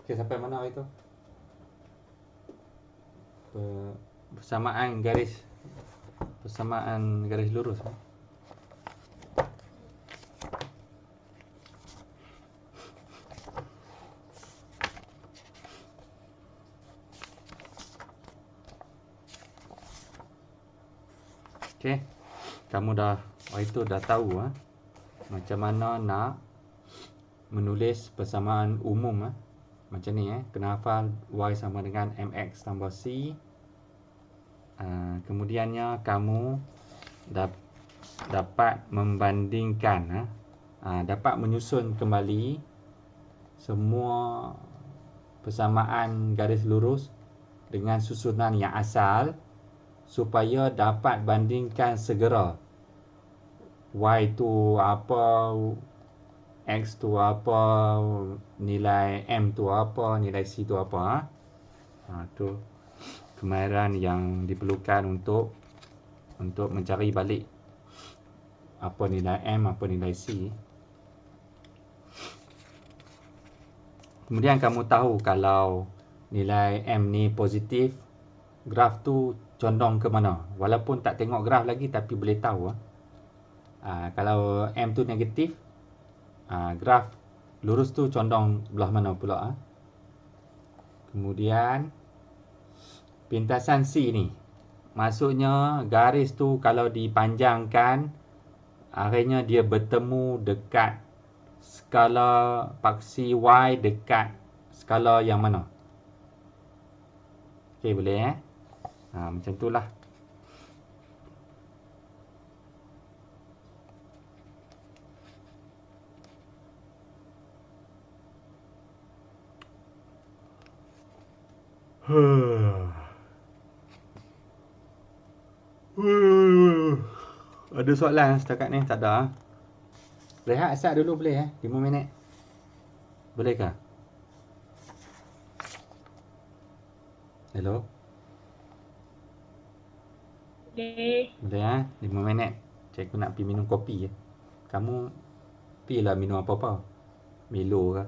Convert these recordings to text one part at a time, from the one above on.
Okey, sampai mana itu? Persamaan garis lurus. Okey. Kamu dah itu dah tahu macam mana nak menulis persamaan umum macam ni kena hafal y sama dengan mx tambah c. Kemudiannya kamu dapat membandingkan dapat menyusun kembali semua persamaan garis lurus dengan susunan yang asal supaya dapat bandingkan segera y tu apa, x tu apa, nilai m tu apa, nilai c tu apa. Tu kemahiran yang diperlukan untuk mencari balik apa nilai m, apa nilai c. Kemudian kamu tahu kalau nilai m ni positif, graf tu condong ke mana. Walaupun tak tengok graf lagi tapi boleh tahu. Kalau m tu negatif, graf lurus tu condong belah mana pula. Kemudian pintasan C ni, maksudnya garis tu kalau dipanjangkan, akhirnya dia bertemu dekat skala paksi Y dekat skala yang mana. Okey, boleh macam tu lah. Ada soalan setakat ni? Tak ada. Rehat asal dulu boleh 5 minit. Boleh ke? Hello? Boleh 5 minit. Cikgu nak pergi minum kopi Kamu pergilah minum apa-apa. Milo ke?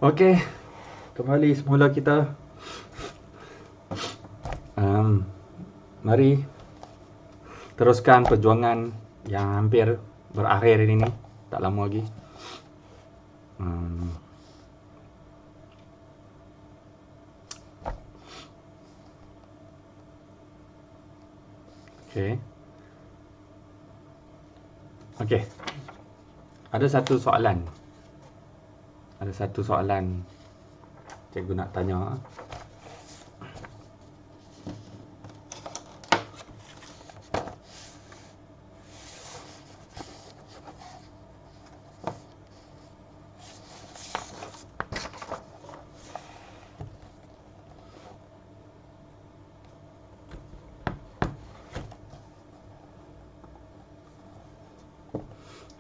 Okey, kembali semula kita. Mari teruskan perjuangan yang hampir berakhir ini. Tak lama lagi. Okey. Okey. Ada satu soalan. Cikgu nak tanya.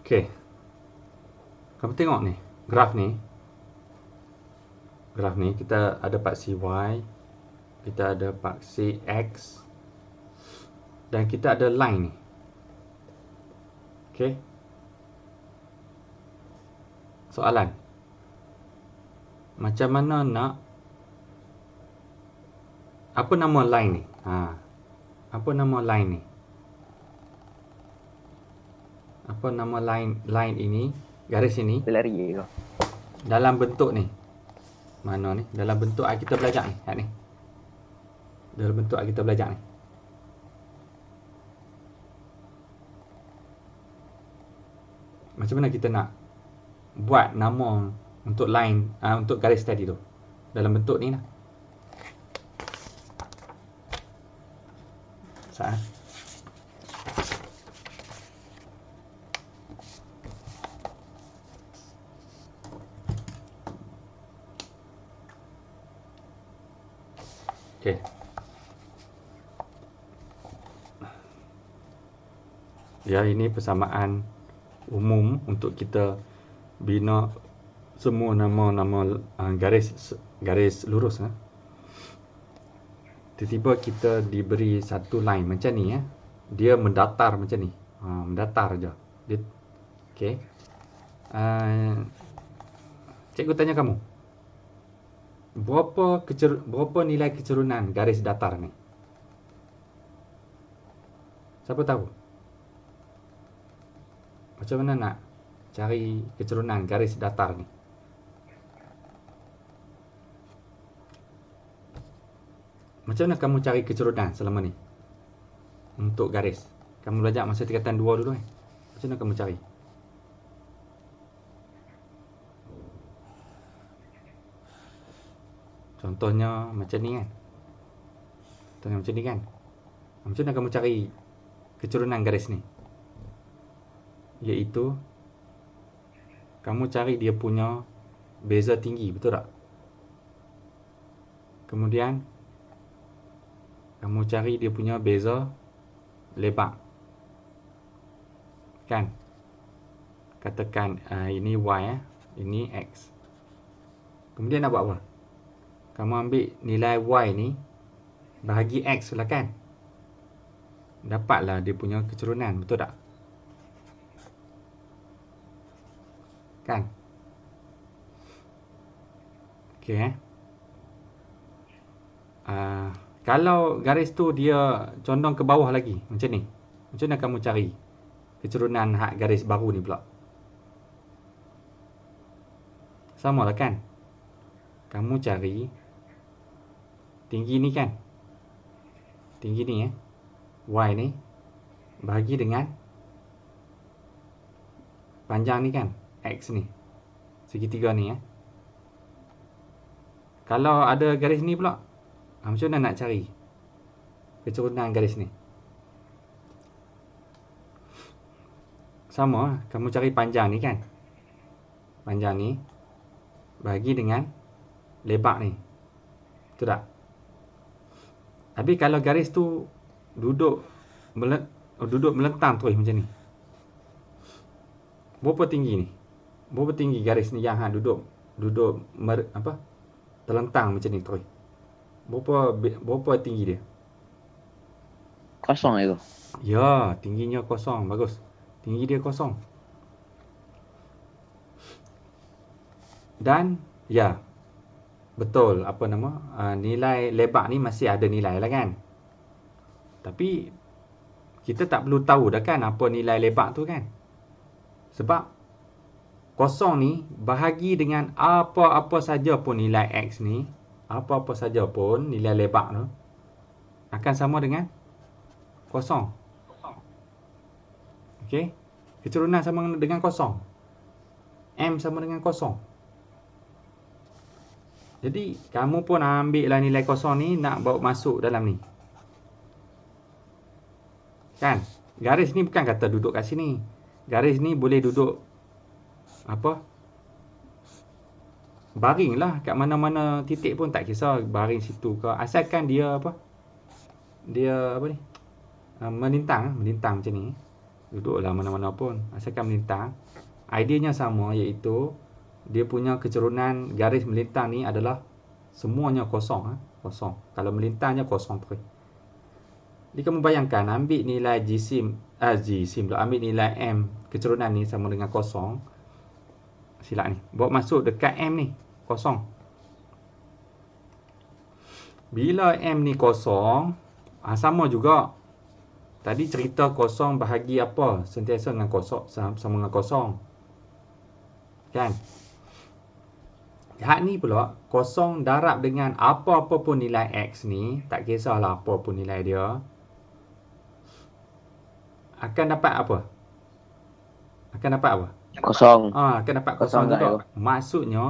Okey. Kamu tengok ni, graf ni. Graf ni kita ada paksi Y, kita ada paksi X dan kita ada line ni. Okey. Soalan. Macam mana nak apa nama line ni? Apa nama line ni? Apa nama line ini, garis ini? Berlari ke? Dalam bentuk ni. Mana ni? Dalam bentuk kita belajar ni. Lihat ni. Dalam bentuk kita belajar ni. Macam mana kita nak buat nama untuk line, untuk garis tadi tu? Dalam bentuk ni lah. Saat. Okey. Ya, ini persamaan umum untuk kita bina semua nama-nama garis lurus. Tiba-tiba kita diberi satu line macam ni. Dia mendatar macam ni. Mendatar je. Dia, okey. Cikgu tanya kamu. Berapa nilai kecerunan garis datar ni? Siapa tahu? Macam mana nak cari kecerunan garis datar ni? Macam mana kamu cari kecerunan selama ni? Untuk garis. Kamu belajar masa tingkatan 2 dulu kan? Macam mana kamu cari? Contohnya macam ni kan? Macam mana kamu cari kecerunan garis ni? Iaitu kamu cari dia punya beza tinggi, betul tak? Kemudian kamu cari dia punya beza lebar. Kan? Katakan ini Y, ini X. Kemudian nak buat apa? Kamu ambil nilai Y ni bahagi X lah kan? Dapatlah dia punya kecerunan, betul tak? Kan? Okey. Kalau garis tu dia condong ke bawah lagi, macam ni. Macam mana kamu cari kecerunan hak garis baru ni pula? Sama lah kan? Kamu cari tinggi ni kan? Tinggi ni Y ni bahagi dengan panjang ni kan? X ni. Segitiga ni Kalau ada garis ni pula, macam mana nak cari kecerunan garis ni? Sama, kamu cari panjang ni kan? Panjang ni bahagi dengan lebar ni. Betul tak? Tapi kalau garis tu duduk melentang terus macam ni. Berapa tinggi ni? Berapa tinggi garis ni yang duduk terlentang macam ni terus? Berapa tinggi dia? Kosong itu. Ya, tingginya kosong. Bagus. Tinggi dia kosong. Dan Ya, betul. Apa nama? Nilai lebak ni masih ada nilai lah kan. Tapi kita tak perlu tahu dah kan apa nilai lebak tu kan. Sebab kosong ni bahagi dengan apa-apa saja pun nilai X ni, apa-apa saja pun nilai lebak tu akan sama dengan kosong. Okey. Keturunan sama dengan kosong. M sama dengan kosong. Jadi kamu pun ambil lah nilai kosong ni nak bawa masuk dalam ni. Kan? Garis ni bukan kata duduk kat sini. Garis ni boleh duduk apa? Baring lah kat mana-mana titik pun tak kisah, baring situ ke. Asalkan dia apa? Dia apa ni? Melintang macam ni. Duduklah mana-mana pun. Asalkan melintang. Ideanya sama, iaitu dia punya keturunan garis melintang ni adalah semuanya kosong. Kosong. Kalau melintangnya kosong terus. Jadi kamu bayangkan ambil nilai jisim pula, ambil nilai M keturunan ni sama dengan kosong. Silap ni. Bawa masuk dekat M ni. Kosong. Bila M ni kosong, sama juga. Tadi cerita kosong bahagi apa? Sentiasa dengan kosong, sama dengan kosong. Kan? Hak ni pula, kosong darab dengan apa-apa pun nilai X ni, tak kisahlah apa pun nilai dia, akan dapat apa? Akan dapat apa? Kosong. Akan dapat kosong Kosong juga. Maksudnya,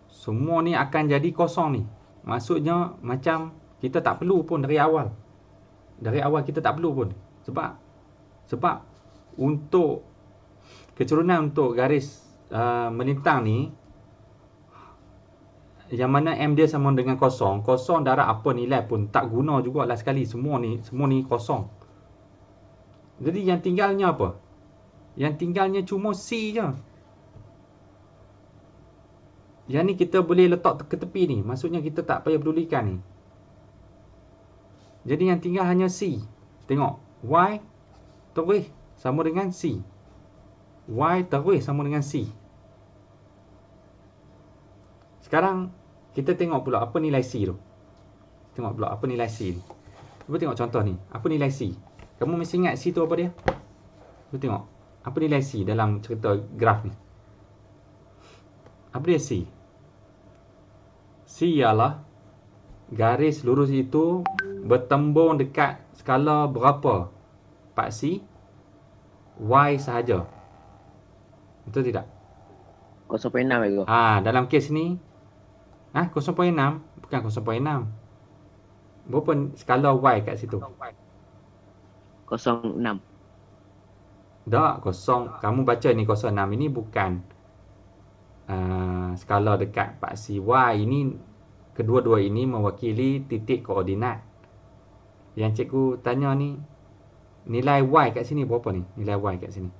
semua ni akan jadi kosong ni. Maksudnya, macam kita tak perlu pun dari awal. Dari awal kita tak perlu pun. Sebab untuk keturunan untuk garis melintang ni, yang mana M dia sama dengan kosong, kosong darab apa nilai pun tak guna jugalah sekali. Semua ni kosong. Jadi yang tinggalnya apa? Yang tinggalnya cuma C je. Yang ni kita boleh letak ke tepi ni. Maksudnya kita tak payah pedulikan ni. Jadi yang tinggal hanya C. Tengok. Y terus sama dengan C. Y terus sama dengan C. Sekarang kita tengok pula apa nilai C tu. Tengok pula apa nilai C ni. Cuba tengok contoh ni. Apa nilai C? Kamu mesti ingat C tu apa dia? Cuba tengok. Apa nilai C dalam cerita graf ni? Apa dia C? C ialah garis lurus itu bertembung dekat skala berapa? Paksi Y sahaja. Betul tidak? 0.6 itu. Dalam kes ni 0.6 bukan 0.6. Berapa skala Y kat situ? 0.6. Tak, kamu baca ni 0.6 ini bukan skala dekat paksi Y. Ini kedua-dua ini mewakili titik koordinat. Yang cikgu tanya ni, nilai Y kat sini berapa ni? Nilai Y kat sini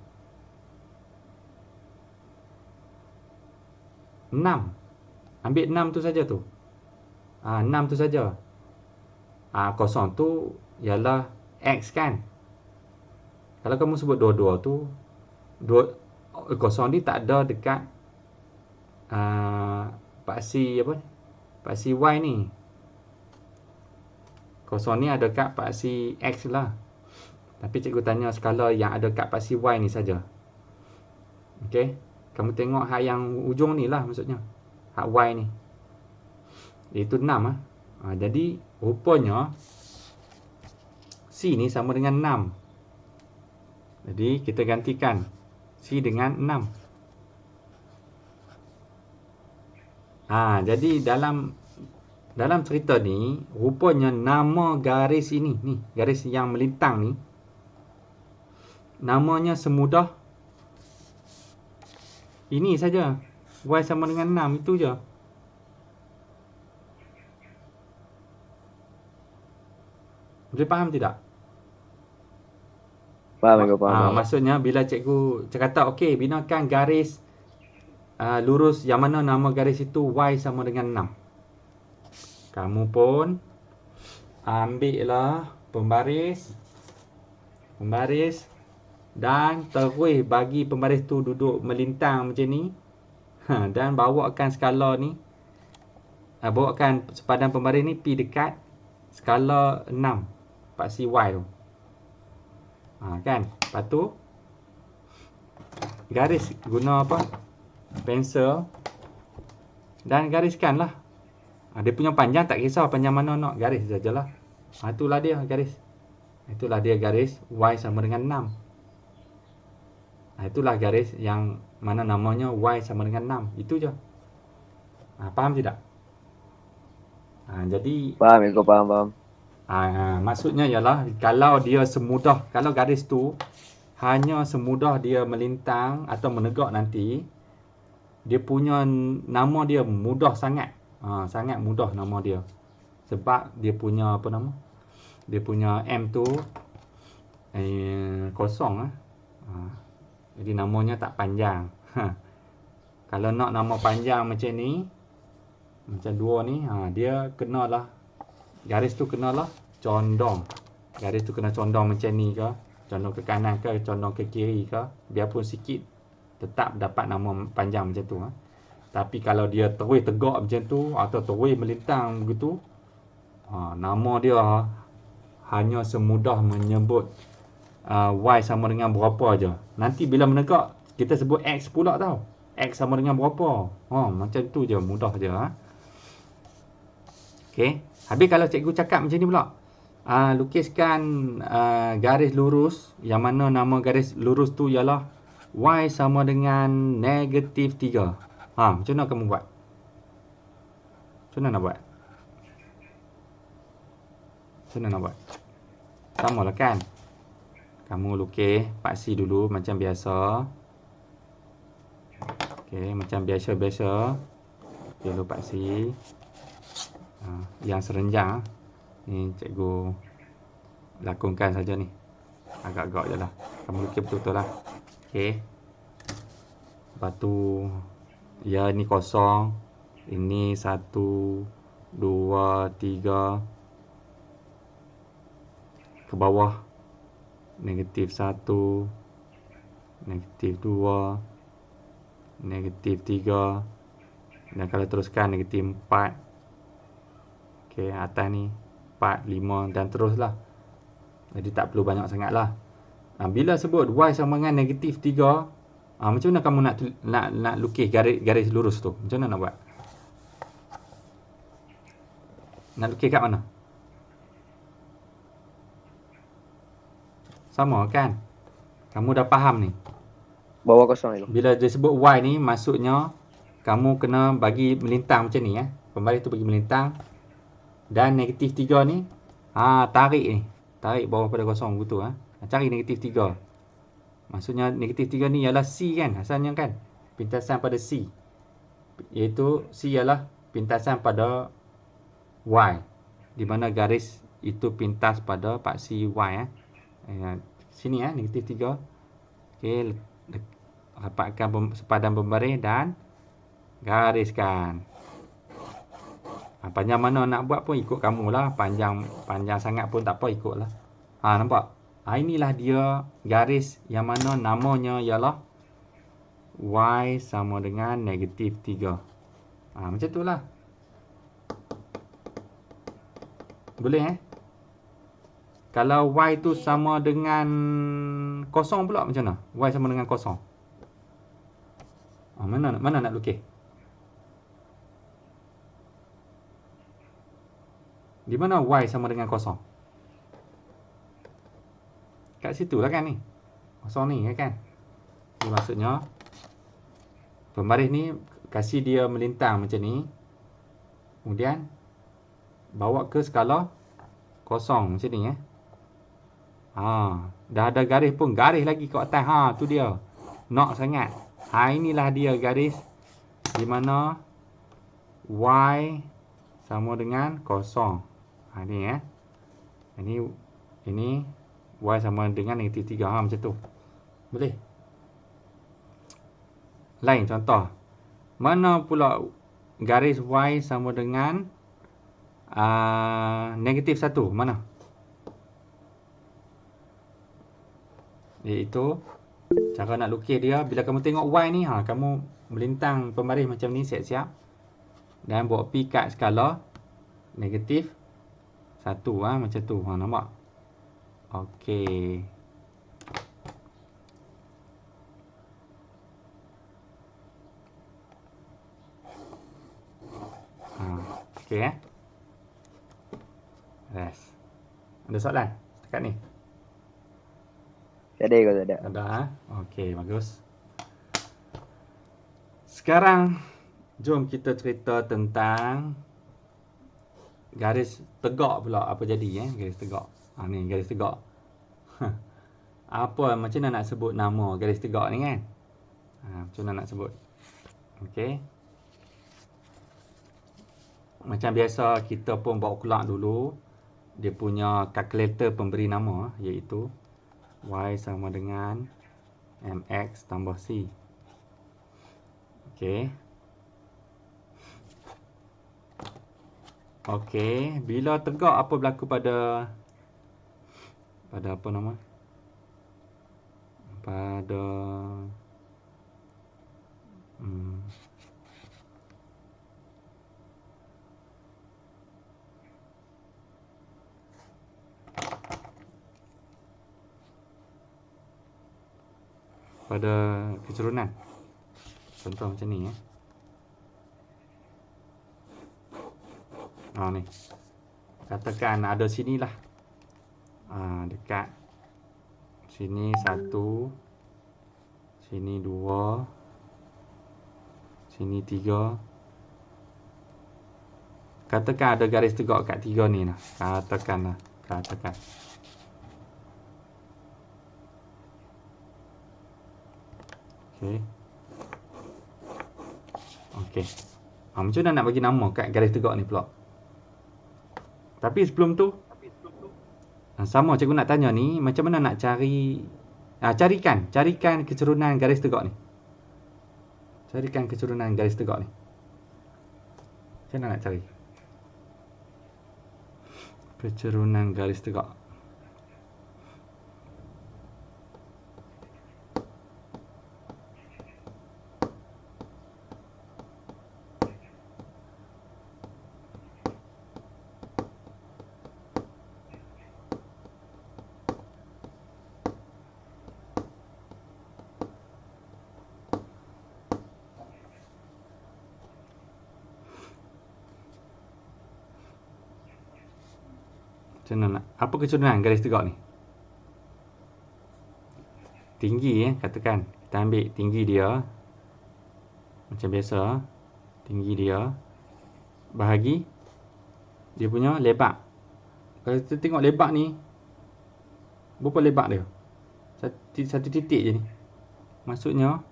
6. Ambil 6 tu saja tu. 6 tu saja. Kosong tu ialah X kan. Kalau kamu sebut dua-dua tu, kosong ni tak ada dekat paksi apa? Paksi Y ni. Kosong ni ada kat paksi X lah. Tapi cikgu tanya skala yang ada kat paksi Y ni saja. Okey. Kamu tengok hak yang ujung ni lah maksudnya. Hak Y ni. Iaitu 6 lah. Jadi rupanya C ni sama dengan 6. Jadi kita gantikan C dengan 6. Jadi dalam cerita ni rupanya nama garis ini ni, garis yang melintang ni, namanya semudah ini saja. Y sama dengan 6 itu je. Boleh faham tidak? Faham. Maksudnya bila cikgu kata okey, binakan garis lurus yang mana nama garis itu Y sama dengan 6. Kamu pun ambillah pembaris dan terus bagi pembaris tu duduk melintang macam ni. Dan bawakan skala ni, bawakan sepadan pembaris ni pi dekat skala 6 paksi Y tu. Kan? Lepas tu garis guna apa? Pensel dan gariskan lah. Dia punya panjang tak kisah panjang mana nak, garis sajalah. Itulah dia garis. Itulah dia garis Y sama dengan 6. Itulah garis yang mana namanya Y sama dengan 6. Itu je. Faham tidak? Jadi Faham Ego, faham. maksudnya ialah kalau dia semudah, kalau garis tu hanya semudah dia melintang atau menegak nanti, dia punya nama dia mudah sangat. Sangat mudah nama dia. Sebab dia punya apa nama? Dia punya M tu kosong. Jadi namanya tak panjang. Kalau nak nama panjang macam ni, macam 2 ni, dia kenalah, garis tu kenalah condong. Garis tu kena condong macam ni ke, condong ke kanan ke, condong ke kiri ke, biarpun sikit tetap dapat nama panjang macam tu. Tapi kalau dia terus tegak macam tu atau terus melintang begitu, nama dia hanya semudah menyebut Y sama dengan berapa je. Nanti bila menegak, kita sebut X pula tau. X sama dengan berapa. Macam tu je, mudah je. Okey. Habis kalau cikgu cakap macam ni pula, lukiskan garis lurus, yang mana nama garis lurus tu ialah Y sama dengan negatif 3. Macam mana kamu buat? Macam mana nak buat? Macam mana nak buat? Sama lah kan? Kamu lukis paksi dulu macam biasa. Okey, macam biasa-biasa. Okey, lu paksi. Yang serenjang. Ni cikgu lakonkan saja ni. Agak-agak je lah. Kamu lukis betul-betul lah. Okey. Lepas tu, ya ni kosong. Ini 1, 2, 3. Ke bawah. Negatif 1. Negatif 2. Negatif 3. Dan kalau teruskan negatif 4. Okey, atas ni 4, 5 dan teruslah. Jadi tak perlu banyak sangat lah. Bila sebut Y sama dengan negatif 3, macam mana kamu nak lukis garis lurus tu? Macam mana nak buat? Nak lukis kat mana? Sama kan? Kamu dah faham ni. Bawah kosong Ego. Bila dia sebut Y ni, maksudnya kamu kena bagi melintang macam ni. Pembaris tu bagi melintang. Dan negatif 3 ni, tarik ni. Tarik bawah pada kosong begitu. Cari negatif 3. Maksudnya negatif 3 ni ialah C kan, asalnya kan. Pintasan pada C. Iaitu C ialah pintasan pada Y. Di mana garis itu pintas pada paksi Y. Sini negatif 3. Okey, rapatkan sepadan pembaris dan gariskan. Panjang mana nak buat pun ikut kamu lah. Panjang sangat pun tak apa, ikutlah. Nampak? Inilah dia garis yang mana namanya ialah Y sama dengan negatif 3. Macam tu lah. Boleh Kalau Y tu sama dengan kosong pula macam mana? Y sama dengan kosong. Mana nak lukis? Di mana Y sama dengan kosong? Kat situ lah kan ni. Kosong ni kan? Ini maksudnya pembaris ni kasih dia melintang macam ni. Kemudian bawa ke skala kosong macam ni. Dah ada garis pun, garis lagi kat atas. Tu dia. Nak sangat. Inilah dia garis di mana Y sama dengan kosong. Ni Ini Y sama dengan negatif 3. Macam tu. Boleh? Lain contoh. Mana pula garis Y sama dengan negatif 1? Mana? Iaitu cara nak lukis dia. Bila kamu tengok Y ni, kamu melintang pembaris macam ni siap-siap. Dan bawa pi kat skala negatif 1 macam tu. Nampak? Okey. Okey Yes. Ada soalan setakat ni? Tak ada ke tak ada? Ada Okey, bagus. Sekarang jom kita cerita tentang garis tegak pula apa jadi garis tegak. Ni garis tegak. Apa macam mana nak sebut nama garis tegak ni kan? Macam mana nak sebut? Okey. Macam biasa kita pun bawa keluar dulu dia punya kalkulator pemberi nama iaitu y sama dengan mx tambah c. Okey. Okey, bila tegak apa berlaku pada apa nama? Pada pada kecerunan. Contoh macam ni ni. Katakan ada sinilah. Dekat sini 1, sini 2, sini 3. Katakan ada garis tegak kat 3 ni lah. Katakan. Okey. Macam mana nak bagi nama kat garis tegak ni pula? Tapi sebelum tu sama cikgu nak tanya ni, macam mana nak cari carikan kecerunan garis tegak ni. Carikan kecerunan garis tegak ni. Macam mana nak cari kecerunan garis tegak? Apa kecerunan garis tegak ni? Tinggi katakan. Kita ambil tinggi dia. Macam biasa. Tinggi dia. Bahagi dia punya lebar. Kalau kita tengok lebar ni. Berapa lebar dia? Satu titik je ni. Maksudnya.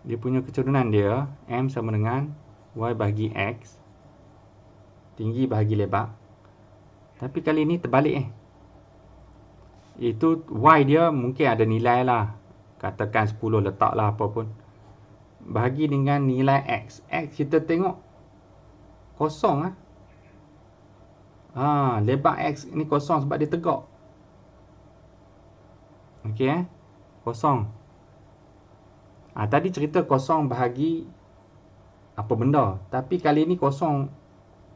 Dia punya kecerunan dia. M sama dengan Y bahagi X. Tinggi bahagi lebar. Tapi kali ni terbalik Itu Y dia mungkin ada nilai lah. Katakan 10 letak lah apa pun. Bahagi dengan nilai X. X kita tengok kosong lebar X ni kosong sebab dia tegak. Okey kosong. Tadi cerita kosong bahagi apa benda. Tapi kali ni kosong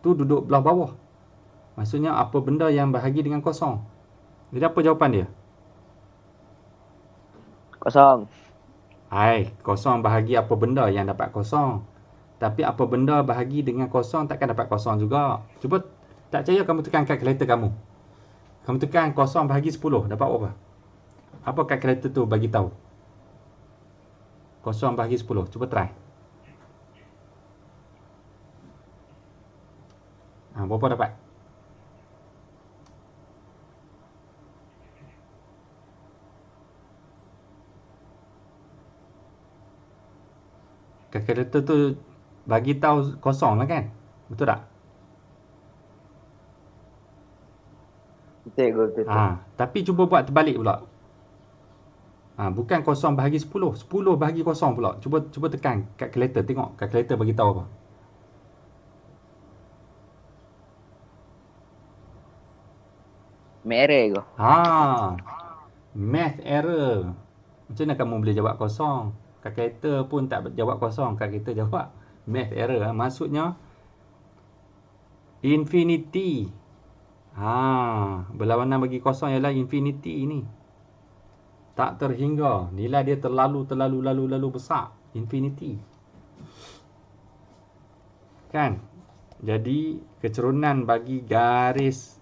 tu duduk belah bawah. Maksudnya apa benda yang bahagi dengan kosong. Jadi apa jawapan dia? Kosong. Kosong bahagi apa benda yang dapat kosong. Tapi apa benda bahagi dengan kosong takkan dapat kosong juga. Cuba tak percaya kamu tekan kalkulator kamu. Kamu tekan kosong bahagi 10 dapat berapa? Apa kalkulator tu bagi tahu? Kosong bahagi 10. Cuba try. Berapa dapat? Kalkulator tu bagi tahu kosong lah kan? Betul tak? Betul. Tapi cuba buat terbalik pula. Bukan kosong bahagi 10. 10 bahagi kosong pula. Cuba tekan kalkulator. Tengok kalkulator bagi tahu apa. Math error ke? Math error. Macam mana kamu boleh jawab kosong? Kalkulator pun tak jawab kosong, kalkulator jawab math error. Maksudnya infinity. Berlawanan bagi kosong ialah infinity ni. Tak terhingga. Nilai dia terlalu besar. Infinity. Kan? Jadi kecerunan bagi garis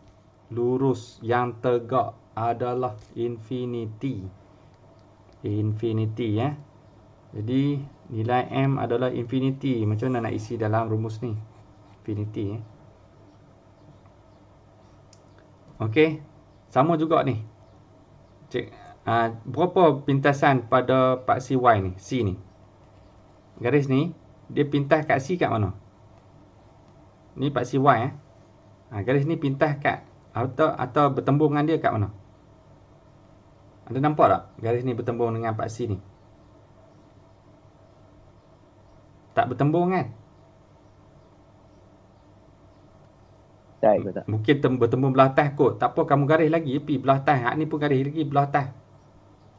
lurus yang tegak adalah infinity. Infinity ya. Jadi nilai M adalah infinity. Macam mana nak isi dalam rumus ni? Infinity ya. Okey. Sama juga ni. Cek berapa pintasan pada paksi Y ni? C ni. Garis ni dia pintas kat C kat mana? Ni paksi Y garis ni pintas kat atau bertembung dengan dia kat mana? Anda nampak tak garis ni bertembung dengan paksi ni? Tak bertembung kan? Tak. Mungkin bertembung belah atas kot. Tak apa, kamu garis lagi pergi belah atas. Hak ni pun garis lagi belah atas.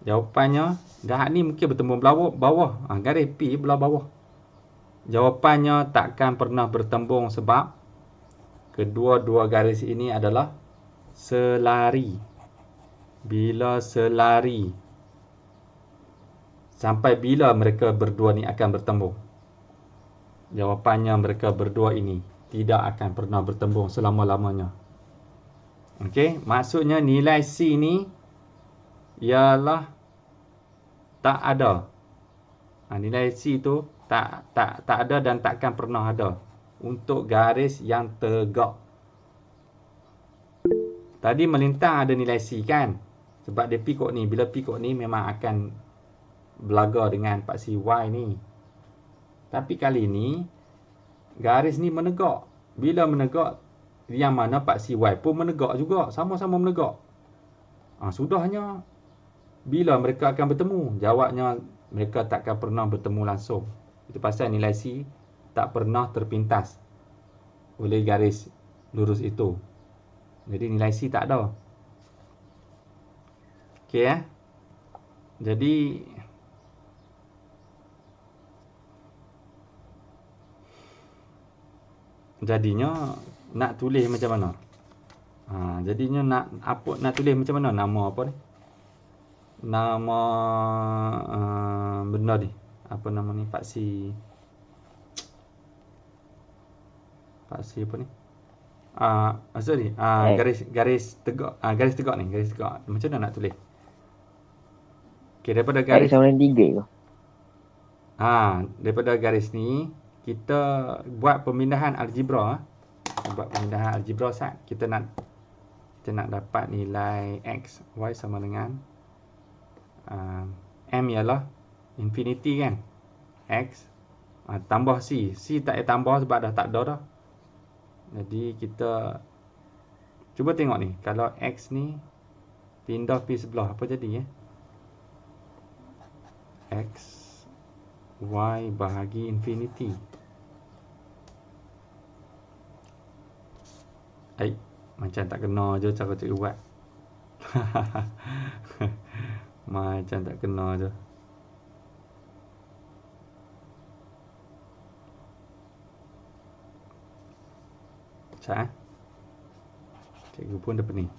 Jawapannya dah hak ni mungkin bertembung belah bawah. Garis pergi belah bawah. Jawapannya takkan pernah bertembung sebab kedua-dua garis ini adalah selari. Bila selari, sampai bila mereka berdua ni akan bertembung? Jawapannya mereka berdua ini tidak akan pernah bertembung selama-lamanya. Okey, maksudnya nilai C ni ialah tak ada. Nilai C tu tak ada dan takkan pernah ada untuk garis yang tegak. Tadi melintang ada nilai C kan? Sebab dia pikuk ni. Bila pikuk ni memang akan belaga dengan paksi Y ni. Tapi kali ni garis ni menegak. Bila menegak, yang mana paksi Y pun menegak juga. Sama-sama menegak. Sudahnya bila mereka akan bertemu? Jawabnya mereka takkan pernah bertemu langsung. Itu pasal nilai C tak pernah terpintas oleh garis lurus itu. Jadi nilai C tak ada. Okey Jadi jadinya nak tulis macam mana? Jadinya nak tulis macam mana nama apa ni? Nama benda ni. Apa nama ni? Paksi apa ni? Sorry. Garis tegak. Garis tegak ni. Garis tegak. Macam mana nak tulis? Okey, daripada garis. X sama dengan 3 tu. Daripada garis ni, kita buat pemindahan algebra. Buat pemindahan algebra sat. Kita nak dapat nilai X, Y sama dengan M ialah infinity kan? X tambah C. C tak payah tambah sebab dah tak ada dah. Jadi kita cuba tengok ni. Kalau X ni pindah pergi sebelah, apa jadi X, Y bahagi infinity. Macam tak kena je cara cikgu buat. Macam tak kena je. Macam cikgu pun dah pening.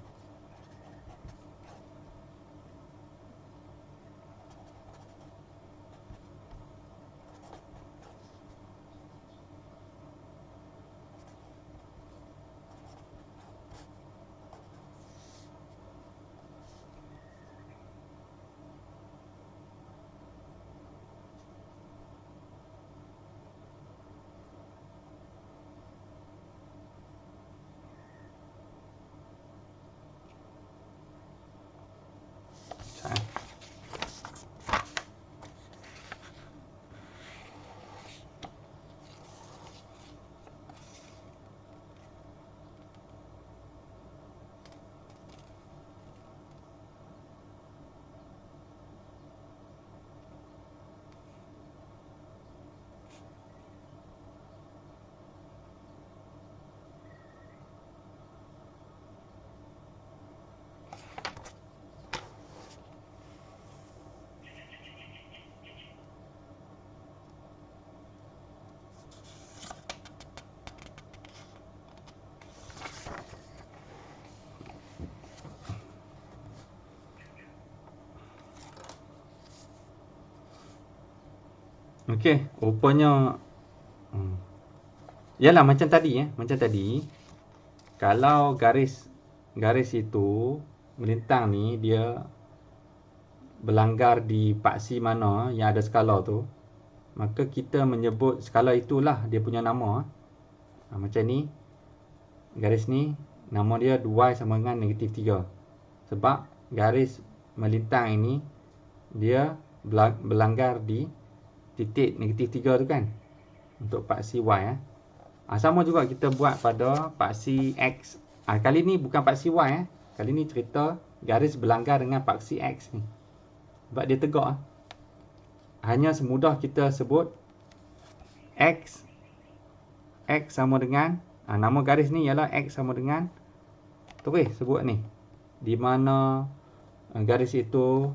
Okey, rupanya yalah macam tadi macam tadi. Kalau garis itu melintang ni dia berlanggar di paksi mana yang ada skala tu, maka kita menyebut skala itulah dia punya nama. Macam ni, garis ni nama dia y sama dengan -3. Sebab garis melintang ini dia berlanggar di titik -3 tu kan, untuk paksi y. Sama juga kita buat pada paksi x. Kali ni bukan paksi y. Kali ni cerita garis berlanggar dengan paksi x ni. Sebab dia tegak. Hanya semudah kita sebut x sama dengan, nama garis ni ialah x sama dengan, terus sebut ni, di mana garis itu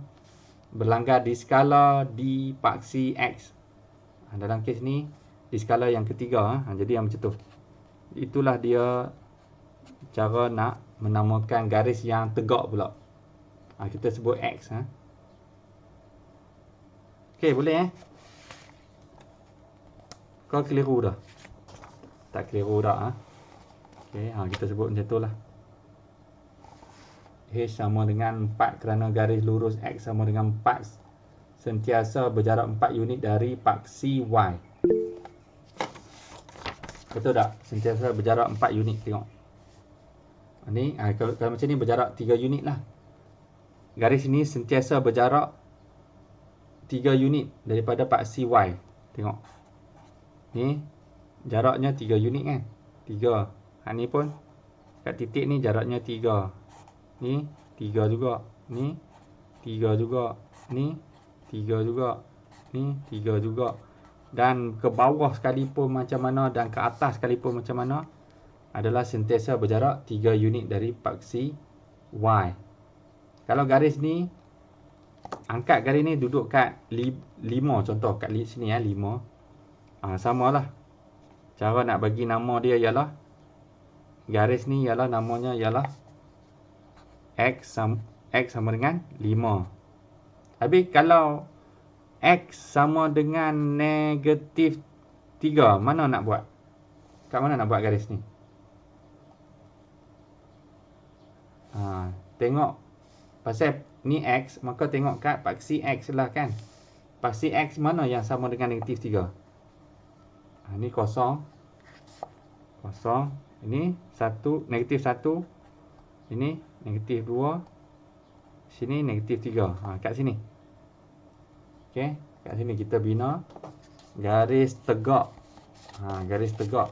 berlanggar di skala di paksi x. Dalam kes ni di skala yang ketiga. Jadi yang macam tu. Itulah dia cara nak menamakan garis yang tegak pula. Kita sebut x. Okey, boleh Kau keliru dah? Tak keliru dah. Okey, kita sebut macam tu lah. H sama dengan 4 kerana garis lurus x sama dengan 4 sentiasa berjarak 4 unit dari paksi y. Betul tak? Sentiasa berjarak 4 unit. Tengok. Ni kalau macam ni berjarak 3 unit lah. Garis ni sentiasa berjarak 3 unit daripada paksi y. Tengok. Ni jaraknya 3 unit kan? 3. Ni pun kat titik ni jaraknya 3. Ni 3 juga. Ni 3 juga. Ni 3 juga. Ni 3 juga. Dan ke bawah sekalipun macam mana, dan ke atas sekalipun macam mana, adalah sentiasa berjarak 3 unit dari paksi y. Kalau garis ni, angkat garis ni duduk kat 5 contoh, kat sini 5. Samalah. Cara nak bagi nama dia ialah, garis ni ialah namanya ialah x sama dengan 5. Habis kalau x sama dengan -3, mana nak buat? Kat mana nak buat garis ni? Tengok. Pasal ni x, maka tengok kat paksi x lah kan. Paksi x mana yang sama dengan -3? Ni kosong. Kosong. Ini -1. Ini -2. Sini -3. Kat sini. Okey, kat sini kita bina garis tegak. Garis tegak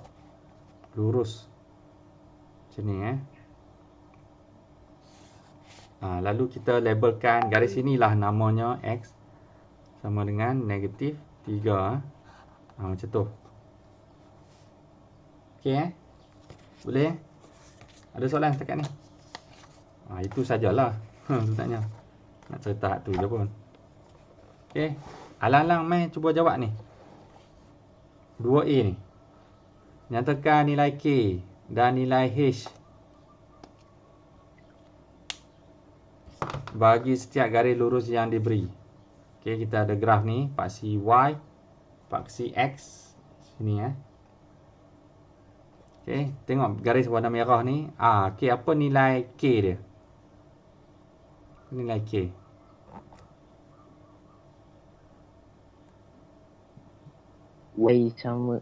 lurus. Macam ni lalu kita labelkan garis inilah namanya x sama dengan -3. Macam tu. Okey Boleh? Ada soalan setakat ni? Itu sajalah sebenarnya. Nak cerita tu je pun. Okey, alang-alang mai cuba jawab ni. 2A ni. Nyatakan nilai K dan nilai H bagi setiap garis lurus yang diberi. Okey, kita ada graf ni, paksi Y, paksi X sini Okey, tengok garis warna merah ni. Okey, apa nilai K dia? Nilai K. Y sama.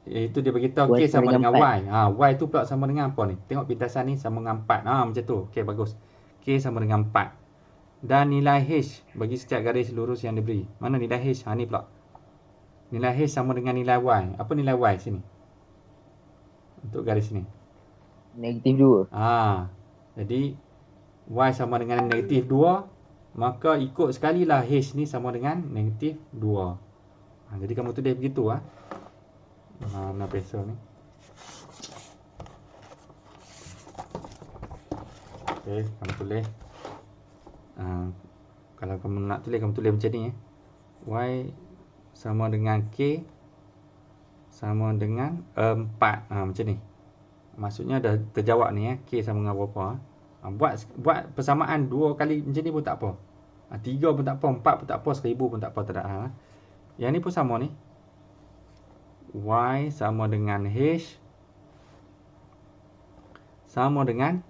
Itu dia beritahu K sama dengan Y. Y tu pula sama dengan apa ni? Tengok pintasan ni sama dengan 4. Macam tu. Okey, bagus. K sama dengan 4. Dan nilai H bagi setiap garis lurus yang diberi. Mana nilai H? Ni pula. Nilai H sama dengan nilai Y. Apa nilai Y sini? Untuk garis ni. -2. Jadi Y sama dengan -2. Maka ikut sekali lah H ni sama dengan -2. Jadi kamu tulis begitu mana pensel ni. Okey, kamu tulis. Kalau kamu nak tulis, kamu tulis macam ni Y sama dengan K sama dengan 4. Macam ni. Maksudnya dah terjawab ni K sama dengan berapa. Buat persamaan 2 kali macam ni pun tak apa. 3 pun tak apa, 4 pun tak apa, 1000 pun tak apa, tak ada hal. Yang ni pun sama ni. Y sama dengan H sama dengan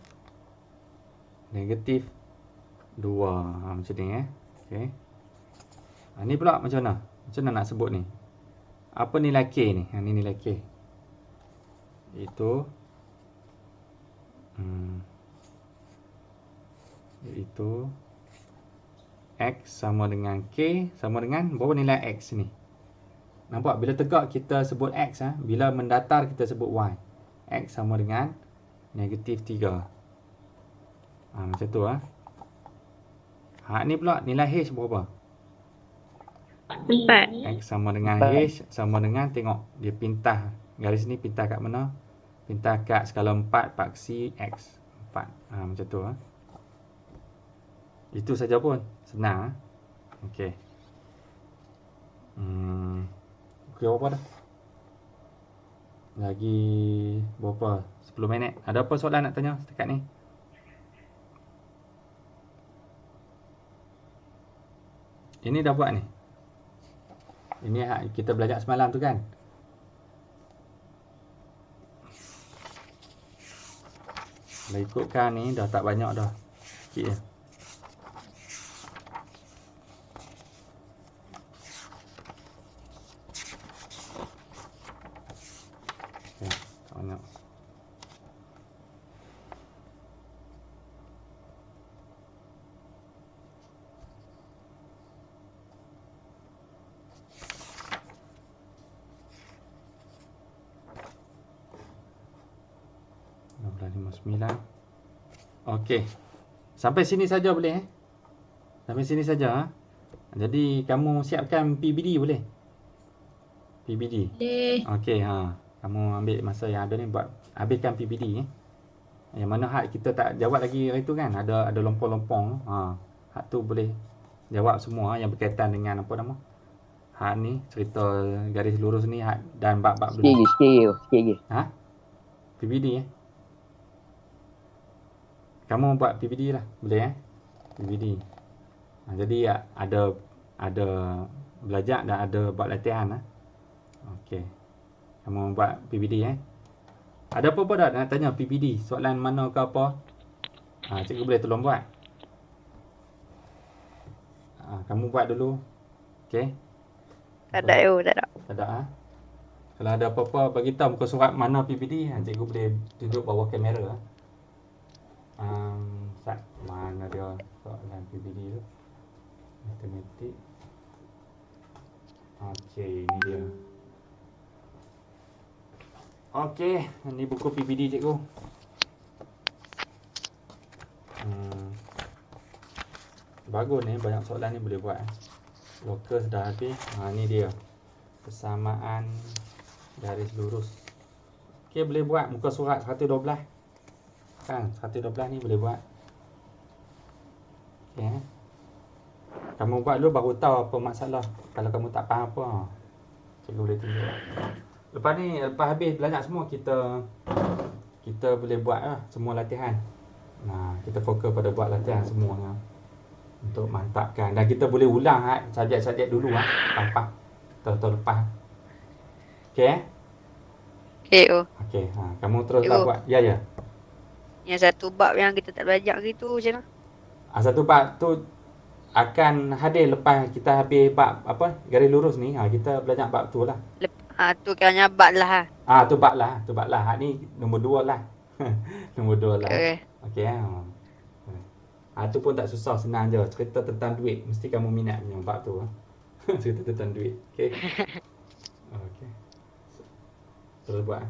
negatif 2. Macam ni okey. Ni pula macam mana? Macam mana nak sebut ni? Apa nilai K ni? Ni nilai K. Iaitu X sama dengan K sama dengan berapa nilai X ni? Nampak bila tegak kita sebut X bila mendatar kita sebut Y. X sama dengan negatif 3. Macam tu ni pula nilai H berapa? 4. X sama dengan 4. H sama dengan, tengok dia pintah garis ni, pintah kat mana? Pintah kat skala 4 paksi X 4. Macam tu Itu saja pun, senang okey. Okey, berapa dah? Lagi berapa? 10 minit. Ada apa soalan nak tanya setakat ni? Ini dah buat ni. Ini kita belajar semalam tu kan? Dah ikutkan ni, dah tak banyak dah. Sikit je. Okay, tak banyak. Okey. Sampai sini saja boleh Sampai sini saja Jadi kamu siapkan PBD boleh? PBD. Boleh. Okey kamu ambil masa yang ada ni buat habiskan PBD Yang mana had kita tak jawab lagi hari tu kan? Ada lompong-lompong. Had tu boleh jawab semua yang berkaitan dengan apa nama? Had ni cerita garis lurus ni had dan bab-bab dulu. Sikit lagi. PBD Kamu buat PBD lah, boleh PBD. Jadi ada belajar dan ada buat latihan Okey. Kamu buat PBD Ada apa-apa tak nak tanya PBD? Soalan mana ke apa? Cikgu boleh tolong buat. Kamu buat dulu. Okey. Tak ada. Tak ada Kalau ada apa-apa bagi tahu muka surat mana PBD, cikgu boleh duduk bawah kamera mana dia soalan PBD tu? Matematik. Okey, ni dia. Okey, ni buku PBD cikgu. Bagus ni, banyak soalan ni boleh buat. Locus dah habis. Ni dia. Persamaan garis lurus. Okey, boleh buat muka surat 112. Kan, 112 ni boleh buat. Okey. Kamu buat dulu baru tahu apa masalah. Kalau kamu tak faham apa, cikgu boleh tunjuk. Lepas habis belajar semua, kita boleh buat semua latihan. Kita fokus pada buat latihan semuanya untuk mantapkan. Dan kita boleh ulang subjek-subjek dulu lepas. Tahun lepas. Okey Okey, kamu teruslah buat. Ya. Yang satu bab yang kita tak belajar gitu macam mana? Satu bab tu akan hadir lepas kita habis bab garis lurus ni. Kita belajar bab tu lah. Tu kiranya bab lah. Tu bab lah. Ni nombor 2 lah. Nombor 2 lah. Okey. Tu pun tak susah, senang je. Cerita tentang duit. Mesti kamu minat punya bab tu. Cerita tentang duit. Okey. Okey. Terus buat.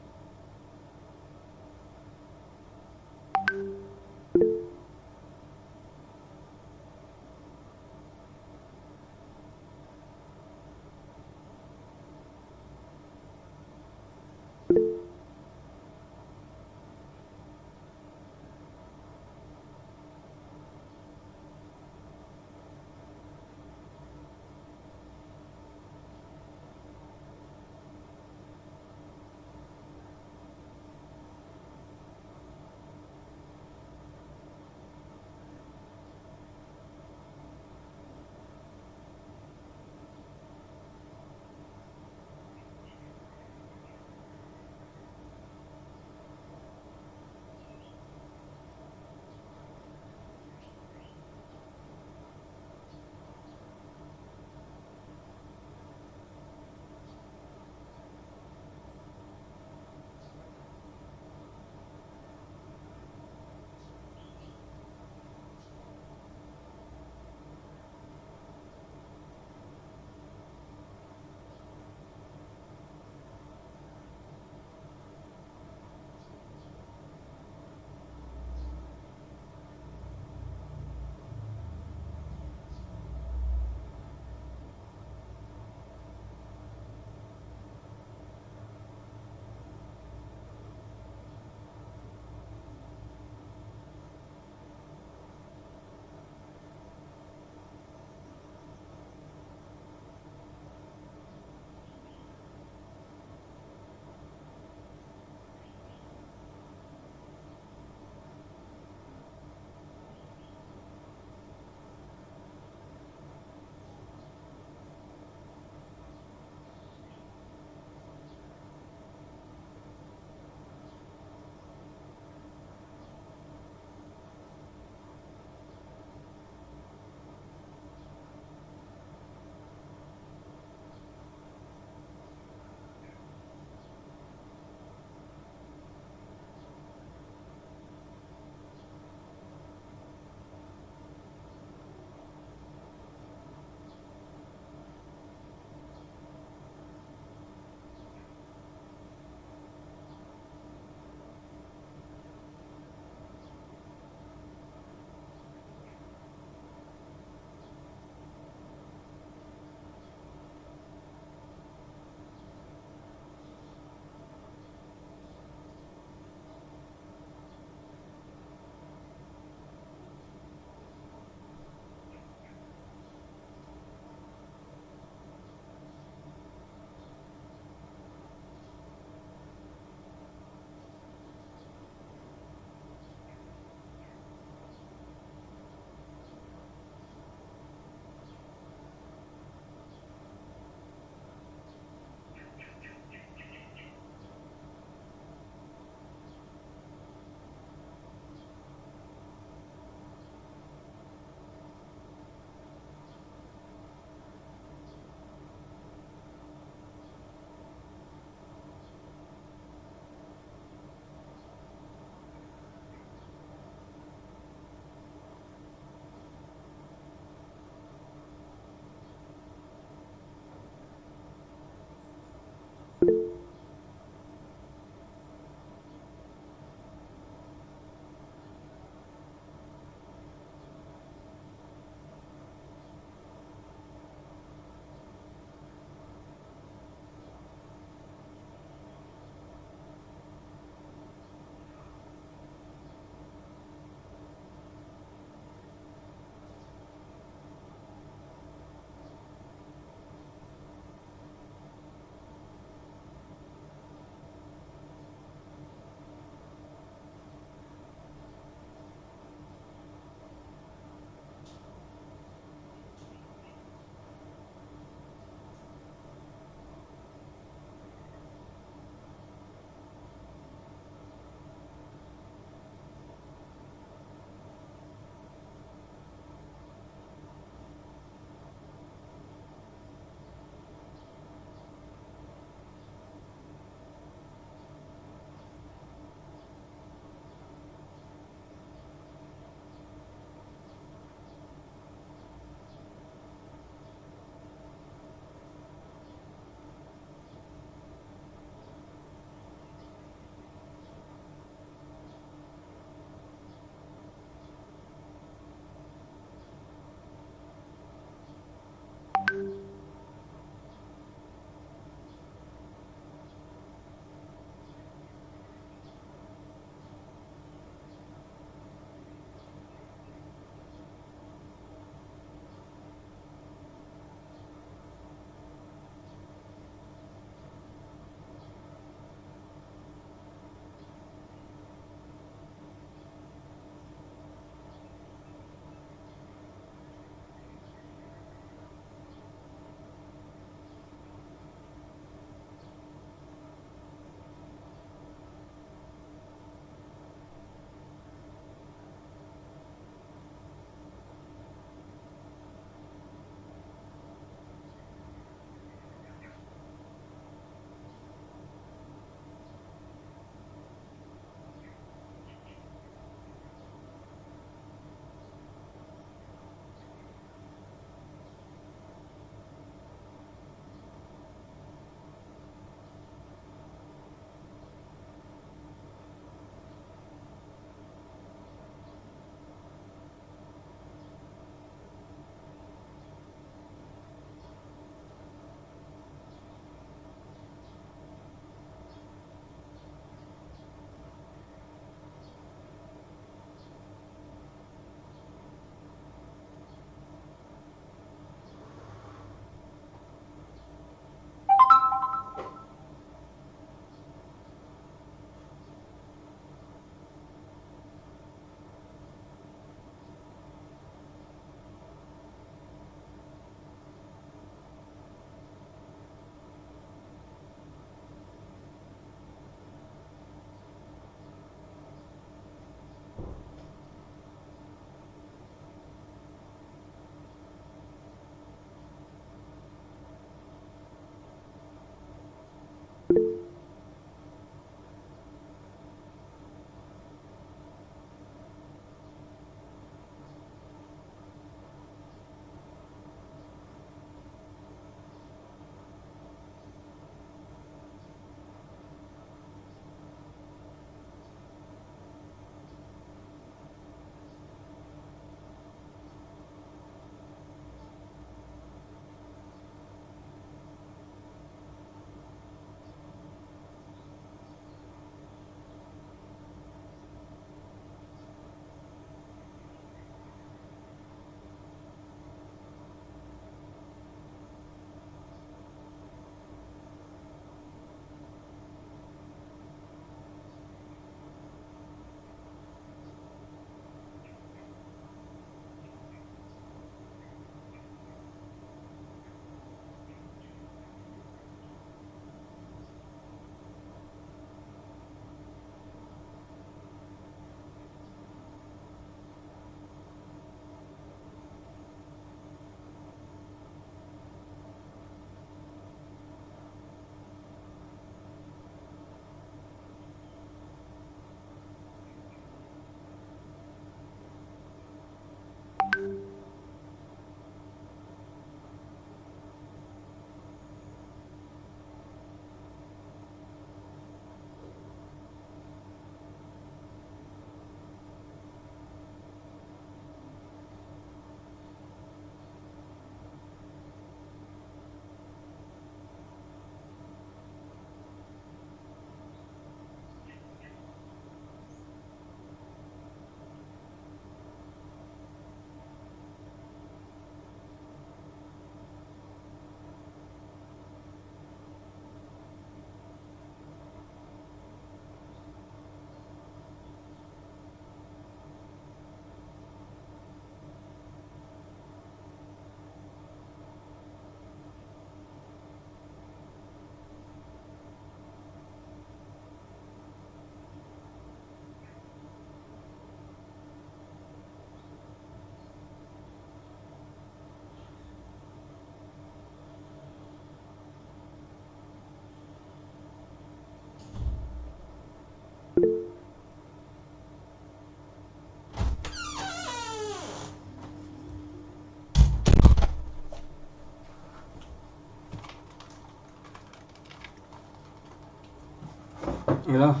Yalah.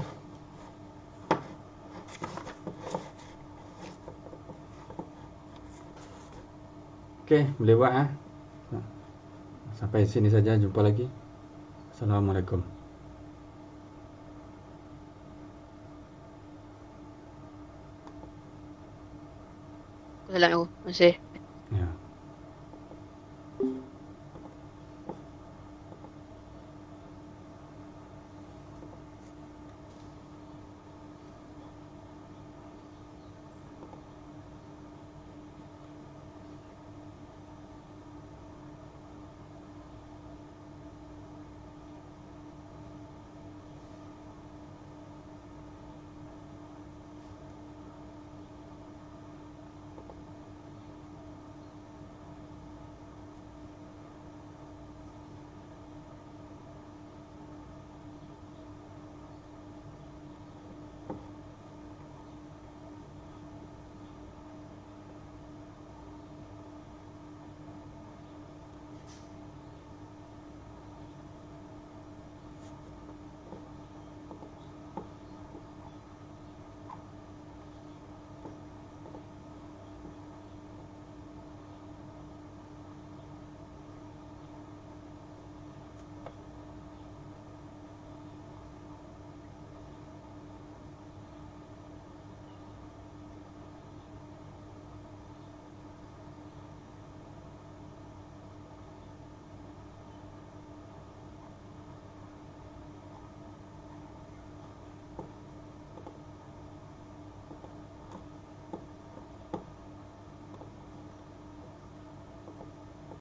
Okey, boleh buat Sampai sini saja, jumpa lagi. Assalamualaikum. Assalamualaikum. Masih. Ya.